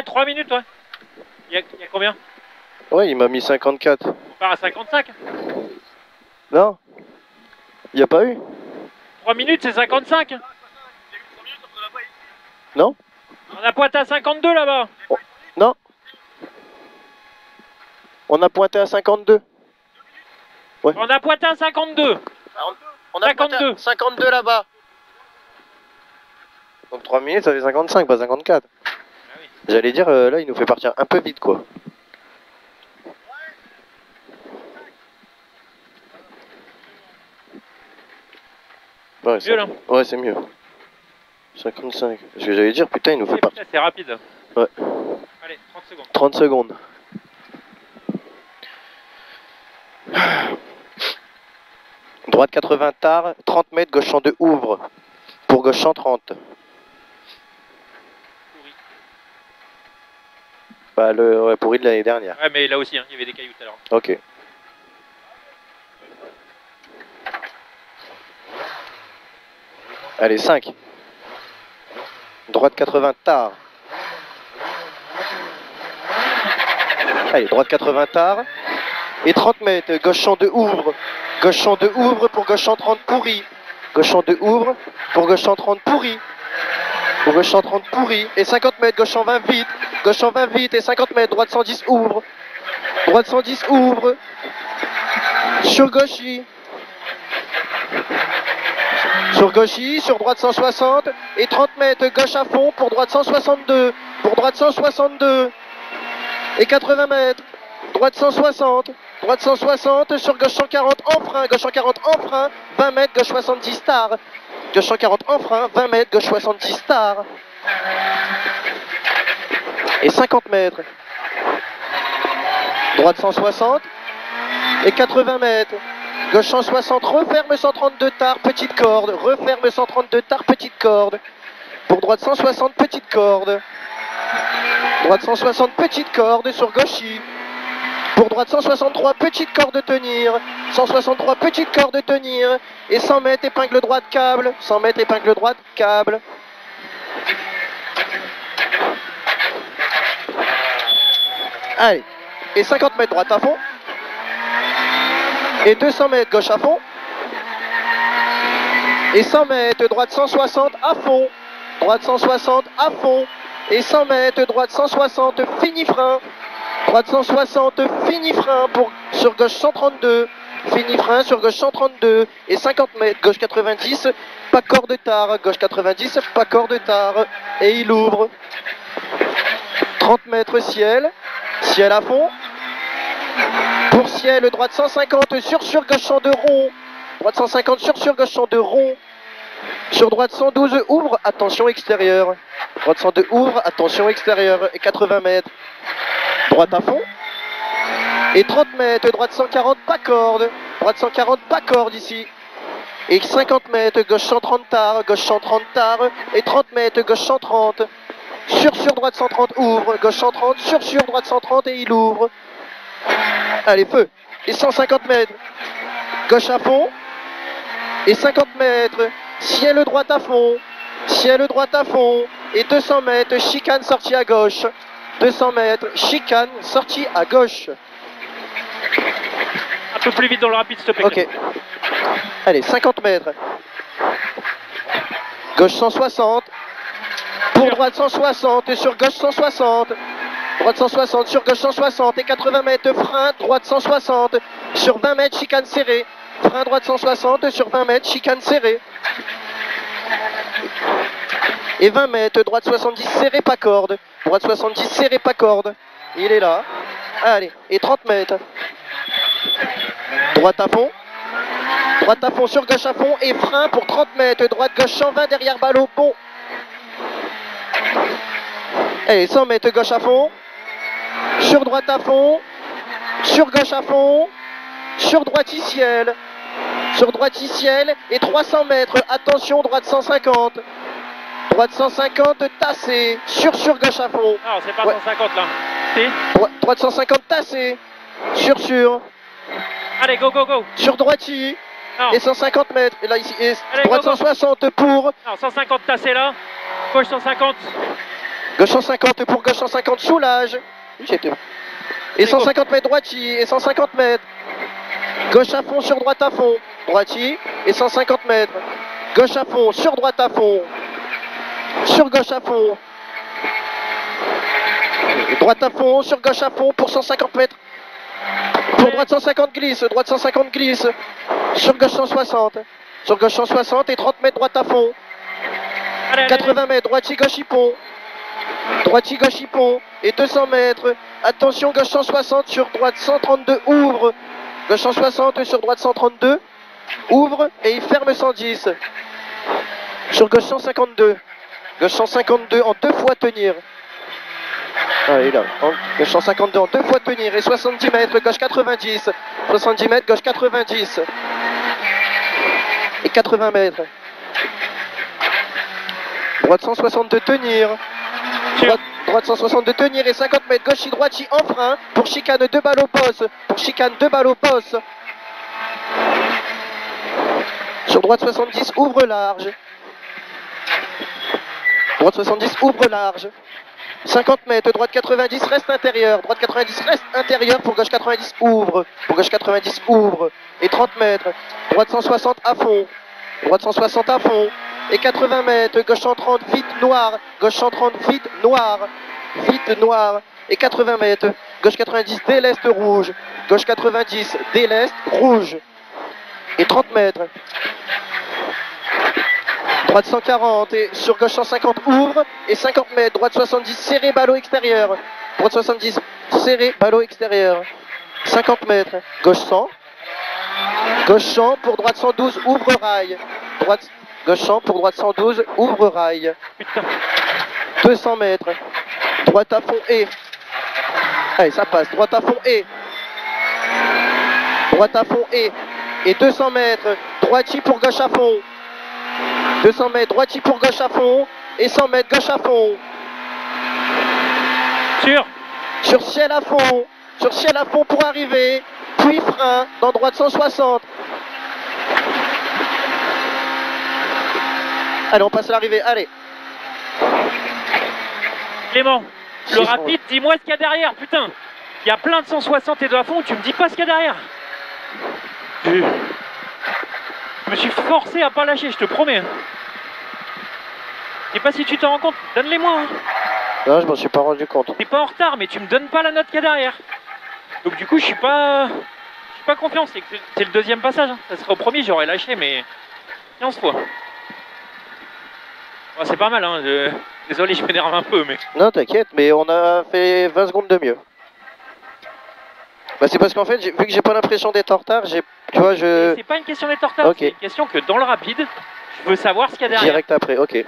3 minutes, ouais. Il y a combien? Ouais, il m'a mis 54. On part à 55. Non? Il n'y a pas eu? 3 minutes, c'est 55. Non? On a pointé à 52 là-bas. Oh, non? On a pointé à 52. Ouais. On a pointé à 52. On a 52. pointé à 52 là-bas. Donc 3 minutes, ça fait 55, pas 54. Ah oui. J'allais dire, là, il nous fait partir un peu vite, quoi. Ouais, Mieux, là. Ouais, c'est mieux. 55. Parce que j'allais dire, putain, il nous fait partir. C'est rapide. Ouais. Allez, 30 secondes. 30 secondes. Droite 80 tard, 30 mètres, gauche 102 ouvre. Pour gauche 130. Pourri. Bah, ouais, pourri de l'année dernière. Ouais, mais là aussi, hein, il y avait des cailloux tout à l'heure. Ok. Allez, 5. Droite 80 tard. Allez, droite 80 tard. Et 30 mètres, gauche 102 ouvre. Gauche 102 ouvre pour gauche 130 pourri. Gauche 102 ouvre pour gauche 130 pourri. Pour gauche 130 pourri. Et 50 mètres, gauche 120 vite. Gauche 120 vite et 50 mètres, droite 110 ouvre. Droite 110 ouvre. Sur gauchy. Sur gauchy, sur droite 160. Et 30 mètres, gauche à fond pour droite 162. Pour droite 162. Et 80 mètres. Droite 160. Droite 160, sur gauche 140 en frein, gauche 140 en frein, 20 mètres, gauche 70 star. Gauche 140 en frein, 20 mètres, gauche 70 star. Et 50 mètres. Droite 160 et 80 mètres. Gauche 160, referme 132 tard, petite corde. Referme 132 tard, petite corde. Pour droite 160, petite corde. Droite 160, petite corde sur gauchy. Pour droite 163, petite corde tenir. 163, petite corde tenir. Et 100 mètres, épingle droite, câble. 100 mètres, épingle droite, câble. Allez. Et 50 mètres, droite à fond. Et 200 mètres, gauche à fond. Et 100 mètres, droite 160 à fond. Droite 160 à fond. Et 100 mètres, droite 160, fini frein. Droite 160, fini frein sur gauche 132. Fini frein sur gauche 132. Et 50 mètres, gauche 90, pas corde tard. Gauche 90, pas corde tard. Et il ouvre. 30 mètres ciel. Ciel à fond. Pour ciel, droite 150 sur gauche 102 rond. Droite 150 sur gauche 102 rond. Sur droite 112 ouvre, attention extérieure. Droite 102 ouvre, attention extérieure. Et 80 mètres. Droite à fond. Et 30 mètres, droite 140, pas corde. Droite 140, pas corde ici. Et 50 mètres, gauche 130 tard, gauche 130 tard. Et 30 mètres, gauche 130. Sur droite 130 ouvre, gauche 130, sur droite 130 et il ouvre. Allez, feu. Et 150 mètres, gauche à fond. Et 50 mètres, ciel droite à fond. Ciel droite à fond. Et 200 mètres, chicane sortie à gauche. 200 mètres, chicane sortie à gauche. Un peu plus vite dans le rapide, s'il te plaît. Ok. Allez, 50 mètres. Gauche 160. Pour droite 160, sur gauche 160. Droite 160, sur gauche 160. Et 80 mètres, frein, droite 160. Sur 20 mètres, chicane serrée. Frein droite 160, sur 20 mètres, chicane serrée. Et 20 mètres, droite 70, serré, pas corde. Droite 70, serré, pas corde. Il est là. Allez, et 30 mètres. Droite à fond. Droite à fond, sur gauche à fond. Et frein pour 30 mètres. Droite gauche 120, derrière ballot, bon. Allez, 100 mètres, gauche à fond. Sur droite à fond. Sur gauche à fond. Sur droite ciel. Sur droite ciel. Et 300 mètres. Attention, droite 150. Droite 150, tassé. Sur gauche à fond. Non, c'est pas Ouais. 150 là. Si. Droite 150, tassé. Sur. Allez, go, go, go. Sur droiti. Non, Et 150 mètres. Et là, ici. Et Allez, droite go, go. 160 pour. non 150 tassé là. Gauche 150. Gauche 150 pour gauche 150, soulage. Et 150 mètres droitier, et 150 mètres. Gauche à fond, sur droite à fond. Droitier, et 150 mètres. Gauche à fond, sur droite à fond. Sur gauche à fond. Droite à fond, sur gauche à fond pour 150 mètres. Pour droite 150 glisse, droite 150 glisse. Sur gauche 160. Sur gauche 160 et 30 mètres droite à fond. 80 mètres, droitier gauche hippon. Droitier gauche hippon et 200 mètres. Attention, gauche 160 sur droite 132, ouvre. Gauche 160 sur droite 132, ouvre et il ferme 110. Sur gauche 152. Gauche 152 en 2 fois tenir. Ah, il est là. Gauche 152 en 2 fois tenir et 70 mètres, gauche 90. 70 mètres, gauche 90. Et 80 mètres. Droite 162 tenir. Droite 162 tenir et 50 mètres, gauche droite en frein pour chicane 2 balles au boss. Pour chicane 2 balles au boss. Sur droite 70, ouvre large. Droite 70, ouvre large. 50 mètres, droite 90, reste intérieur. Droite 90, reste intérieur pour gauche 90, ouvre. Pour gauche 90, ouvre. Et 30 mètres, droite 160 à fond. Droite 160 à fond. Et 80 mètres, gauche 130, vite noir. Gauche 130, vite noir. Vite noir. Et 80 mètres, gauche 90, déleste rouge. Gauche 90, déleste rouge. Et 30 mètres. Droite 140 et sur gauche 150 ouvre et 50 mètres. Droite 70 serré ballot extérieur. Droite 70 serré ballot extérieur. 50 mètres. Gauche 100. Gauche 100 pour droite 112 ouvre rail. Droite gauche 100 pour droite 112 ouvre rail. 200 mètres. Droite à fond et. Allez ça passe. Droite à fond et. Droite à fond et. Et 200 mètres. Droitier pour gauche à fond. 200 mètres, droitier pour gauche à fond. Et 100 mètres, gauche à fond. Sur ciel à fond. Sur ciel à fond pour arriver. Puis frein dans droite 160. Allez, on passe l'arrivée. Allez. Clément, le rapide, dis-moi ce qu'il y a derrière, putain. Il y a plein de 160 et de à fond, tu me dis pas ce qu'il y a derrière. Je me suis forcé à pas lâcher, je te promets. Je sais pas si tu t'en rends compte, donne-les-moi. Hein. Non, je m'en suis pas rendu compte. T'es pas en retard, mais tu me donnes pas la note qu'il y a derrière. Donc du coup, je suis pas confiant, c'est le deuxième passage. Hein. Ça serait au premier, j'aurais lâché, mais 15 fois. Bon, c'est pas mal, hein. Désolé, je m'énerve un peu, mais... Non, t'inquiète, mais on a fait 20 secondes de mieux. Bah c'est parce qu'en fait, vu que j'ai pas l'impression d'être en retard, tu vois, C'est pas une question d'être en retard, okay. C'est une question que dans le rapide, je veux savoir ce qu'il y a derrière. Direct après, ok.